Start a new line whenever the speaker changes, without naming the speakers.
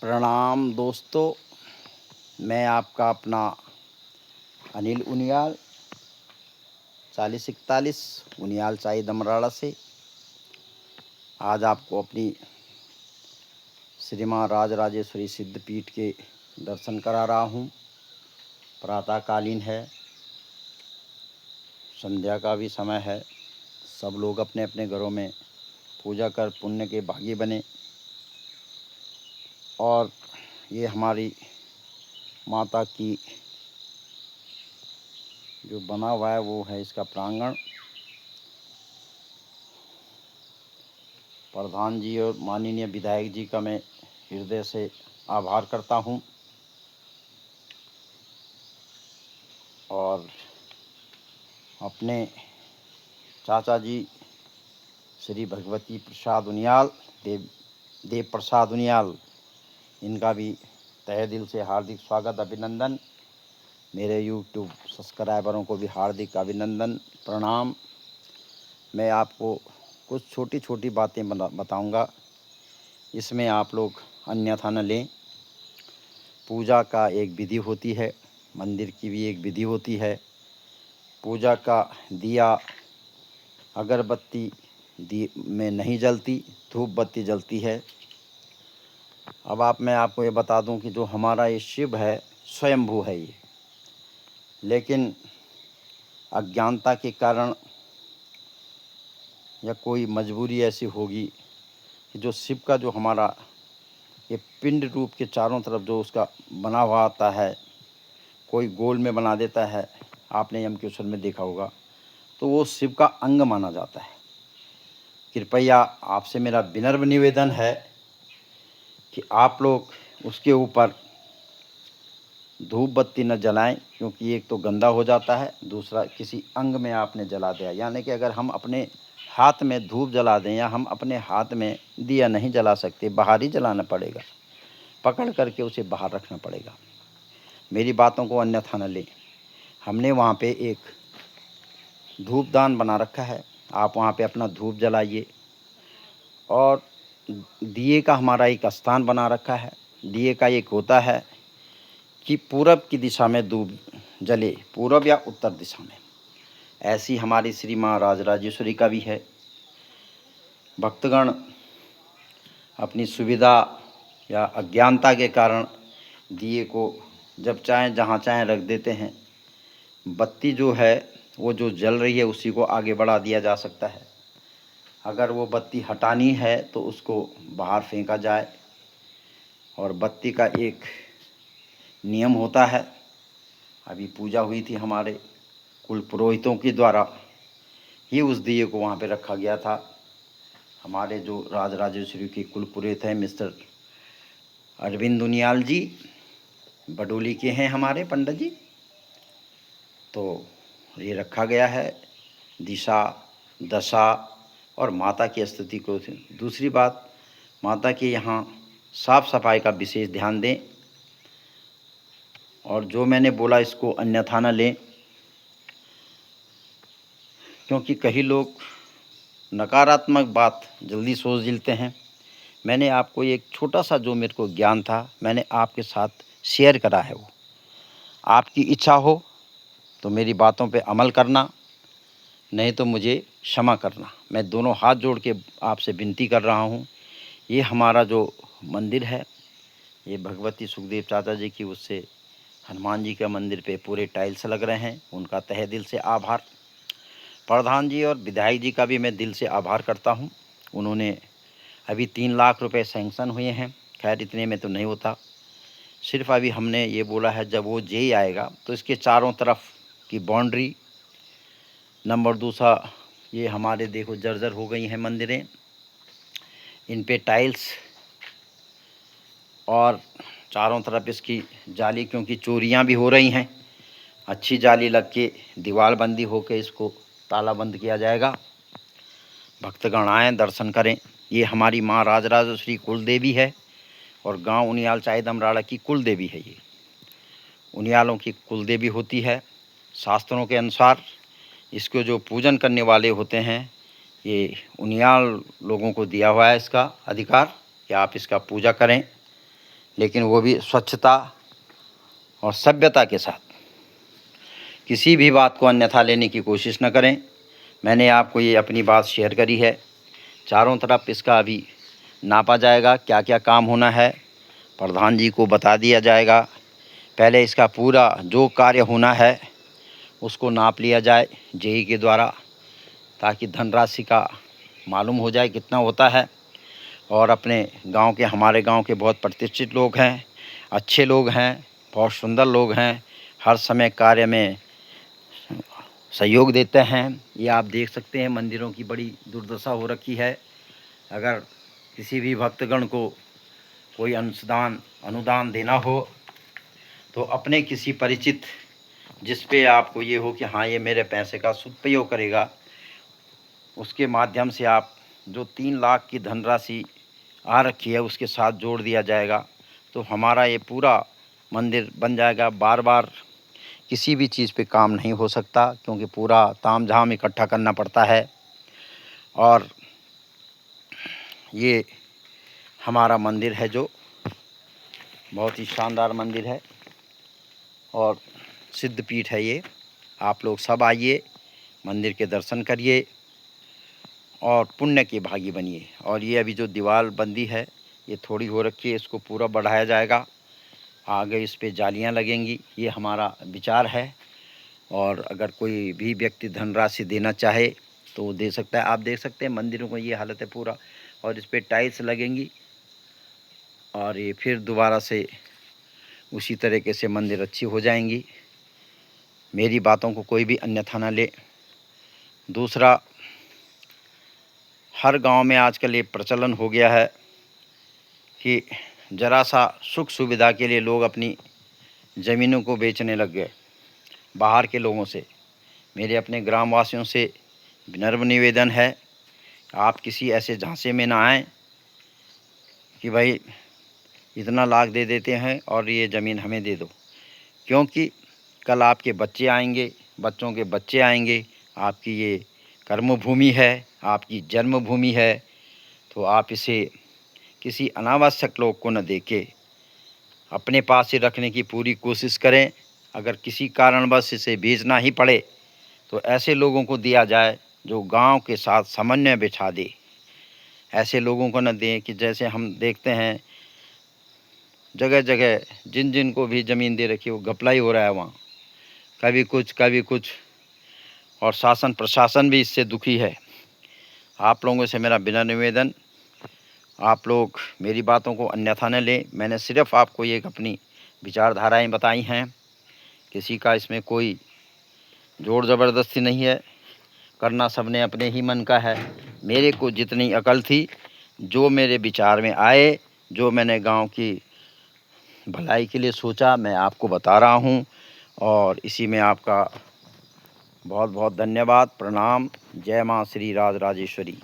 प्रणाम दोस्तों। मैं आपका अपना अनिल उनियाल 4041 उनियाल चाई दमराड़ा से आज आपको अपनी श्री माँ राजराजेश्वरी सिद्धपीठ के दर्शन करा रहा हूँ। प्रातःकालीन है, संध्या का भी समय है। सब लोग अपने अपने घरों में पूजा कर पुण्य के भागी बने। और ये हमारी माता की जो बना हुआ है वो है इसका प्रांगण। प्रधान जी और माननीय विधायक जी का मैं हृदय से आभार करता हूँ। और अपने चाचा जी श्री भगवती प्रसाद उनियाल देव प्रसाद उनियाल, इनका भी तहे दिल से हार्दिक स्वागत, अभिनंदन। मेरे यूट्यूब सब्सक्राइबरों को भी हार्दिक अभिनंदन, प्रणाम। मैं आपको कुछ छोटी छोटी बातें बताऊंगा, इसमें आप लोग अन्यथा न लें। पूजा का एक विधि होती है, मंदिर की भी एक विधि होती है। पूजा का दिया अगरबत्ती में नहीं जलती, धूप बत्ती जलती है। अब मैं आपको ये बता दूं कि जो हमारा ये शिव है स्वयंभू है ये, लेकिन अज्ञानता के कारण या कोई मजबूरी ऐसी होगी कि जो शिव का जो हमारा ये पिंड रूप के चारों तरफ जो उसका बना हुआ आता है, कोई गोल में बना देता है, आपने यमकेश्वर में देखा होगा, तो वो शिव का अंग माना जाता है। कृपया आपसे मेरा विनम्र निवेदन है कि आप लोग उसके ऊपर धूप बत्ती न जलाएं, क्योंकि एक तो गंदा हो जाता है, दूसरा किसी अंग में आपने जला दिया। यानी कि अगर हम अपने हाथ में धूप जला दें या हम अपने हाथ में दिया नहीं जला सकते, बाहर ही जलाना पड़ेगा, पकड़ करके उसे बाहर रखना पड़ेगा। मेरी बातों को अन्यथा न लें। हमने वहाँ पे एक धूपदान बना रखा है, आप वहाँ पे अपना धूप जलाइए। और दिए का हमारा एक स्थान बना रखा है। दिए का एक होता है कि पूरब की दिशा में धूप जले, पूरब या उत्तर दिशा में। ऐसी हमारी श्री माँ राजराजेश्वरी का भी है। भक्तगण अपनी सुविधा या अज्ञानता के कारण दिए को जब चाहें जहाँ चाहें रख देते हैं। बत्ती जो है वो जो जल रही है उसी को आगे बढ़ा दिया जा सकता है। अगर वो बत्ती हटानी है तो उसको बाहर फेंका जाए। और बत्ती का एक नियम होता है। अभी पूजा हुई थी हमारे कुल पुरोहितों के द्वारा ही उस दिए को वहाँ पे रखा गया था। हमारे जो राजराजेश्वरी के कुल पुरोहित हैं मिस्टर अरविंद उनियाल जी, बडोली के हैं हमारे पंडित जी, तो ये रखा गया है दिशा दशा और माता की स्तुति को। दूसरी बात, माता के यहाँ साफ सफाई का विशेष ध्यान दें। और जो मैंने बोला इसको अन्यथा न लें, क्योंकि कई लोग नकारात्मक बात जल्दी सोच लेते हैं। मैंने आपको एक छोटा सा जो मेरे को ज्ञान था मैंने आपके साथ शेयर करा है। वो आपकी इच्छा हो तो मेरी बातों पे अमल करना, नहीं तो मुझे क्षमा करना। मैं दोनों हाथ जोड़ के आपसे विनती कर रहा हूँ। ये हमारा जो मंदिर है, ये भगवती सुखदेव चाचा जी की उससे हनुमान जी के मंदिर पे पूरे टाइल्स लग रहे हैं, उनका तहे दिल से आभार। प्रधान जी और विधायक जी का भी मैं दिल से आभार करता हूँ। उन्होंने अभी 3 लाख रुपए सैंक्शन हुए हैं। खैर इतने में तो नहीं होता, सिर्फ अभी हमने ये बोला है जब वो जे आएगा तो इसके चारों तरफ की बाउंड्री, नंबर दूसरा ये हमारे देखो जर्जर हो गई हैं मंदिरें, इन पे टाइल्स और चारों तरफ इसकी जाली, क्योंकि चोरियां भी हो रही हैं। अच्छी जाली लग के दीवार बंदी होकर इसको ताला बंद किया जाएगा। भक्तगण आएँ, दर्शन करें। ये हमारी माँ राजराजेश्वरी कुल देवी है और गांव उनियाल चाई दमराड़ा की कुल देवी है। ये उनियालों की कुल देवी होती है। शास्त्रों के अनुसार इसको जो पूजन करने वाले होते हैं, ये उनियाल लोगों को दिया हुआ है इसका अधिकार कि आप इसका पूजा करें। लेकिन वो भी स्वच्छता और सभ्यता के साथ। किसी भी बात को अन्यथा लेने की कोशिश न करें। मैंने आपको ये अपनी बात शेयर करी है। चारों तरफ इसका अभी नापा जाएगा, क्या क्या काम होना है प्रधान जी को बता दिया जाएगा। पहले इसका पूरा जो कार्य होना है उसको नाप लिया जाए जेई के द्वारा, ताकि धनराशि का मालूम हो जाए कितना होता है। और अपने गांव के, हमारे गांव के बहुत प्रतिष्ठित लोग हैं, अच्छे लोग हैं, बहुत सुंदर लोग हैं, हर समय कार्य में सहयोग देते हैं। ये आप देख सकते हैं मंदिरों की बड़ी दुर्दशा हो रखी है। अगर किसी भी भक्तगण को कोई अनुदान देना हो तो अपने किसी परिचित, जिस पे आपको ये हो कि हाँ ये मेरे पैसे का सदुपयोग करेगा, उसके माध्यम से आप जो 3 लाख की धनराशि आ रखी है उसके साथ जोड़ दिया जाएगा तो हमारा ये पूरा मंदिर बन जाएगा। बार बार किसी भी चीज़ पे काम नहीं हो सकता, क्योंकि पूरा तामझाम इकट्ठा करना पड़ता है। और ये हमारा मंदिर है जो बहुत ही शानदार मंदिर है और सिद्धपीठ है ये। आप लोग सब आइए, मंदिर के दर्शन करिए और पुण्य के भागी बनिए। और ये अभी जो दीवार बंदी है ये थोड़ी हो रखी है, इसको पूरा बढ़ाया जाएगा, आगे इस पे जालियां लगेंगी। ये हमारा विचार है। और अगर कोई भी व्यक्ति धनराशि देना चाहे तो वो दे सकता है। आप देख सकते हैं मंदिरों को ये हालत है पूरा, और इस पे टाइल्स लगेंगी और ये फिर दोबारा से उसी तरीके से मंदिर अच्छी हो जाएंगी। मेरी बातों को कोई भी अन्यथा न ले। दूसरा, हर गांव में आजकल ये प्रचलन हो गया है कि ज़रा सा सुख सुविधा के लिए लोग अपनी ज़मीनों को बेचने लग गए बाहर के लोगों से। मेरे अपने ग्रामवासियों से विनम्र निवेदन है, आप किसी ऐसे झांसे में ना आएँ कि भाई इतना लाख दे देते हैं और ये ज़मीन हमें दे दो, क्योंकि कल आपके बच्चे आएंगे, बच्चों के बच्चे आएंगे। आपकी ये कर्मभूमि है, आपकी जन्मभूमि है, तो आप इसे किसी अनावश्यक लोग को न देके अपने पास ही रखने की पूरी कोशिश करें। अगर किसी कारणवश इसे बेचना ही पड़े तो ऐसे लोगों को दिया जाए जो गांव के साथ समन्वय बिठा दे। ऐसे लोगों को न दें कि जैसे हम देखते हैं जगह जगह जिन जिन को भी ज़मीन दे रखी है वो घपला ही हो रहा है वहाँ, कभी कुछ। और शासन प्रशासन भी इससे दुखी है। आप लोगों से मेरा विनम्र निवेदन, आप लोग मेरी बातों को अन्यथा न लें। मैंने सिर्फ़ आपको ये अपनी विचारधाराएं बताई हैं, किसी का इसमें कोई जोर ज़बरदस्ती नहीं है, करना सबने अपने ही मन का है। मेरे को जितनी अकल थी, जो मेरे विचार में आए, जो मैंने गांव की भलाई के लिए सोचा, मैं आपको बता रहा हूं। और इसी में आपका बहुत बहुत धन्यवाद, प्रणाम। जय माँ श्री राज राजेश्वरी।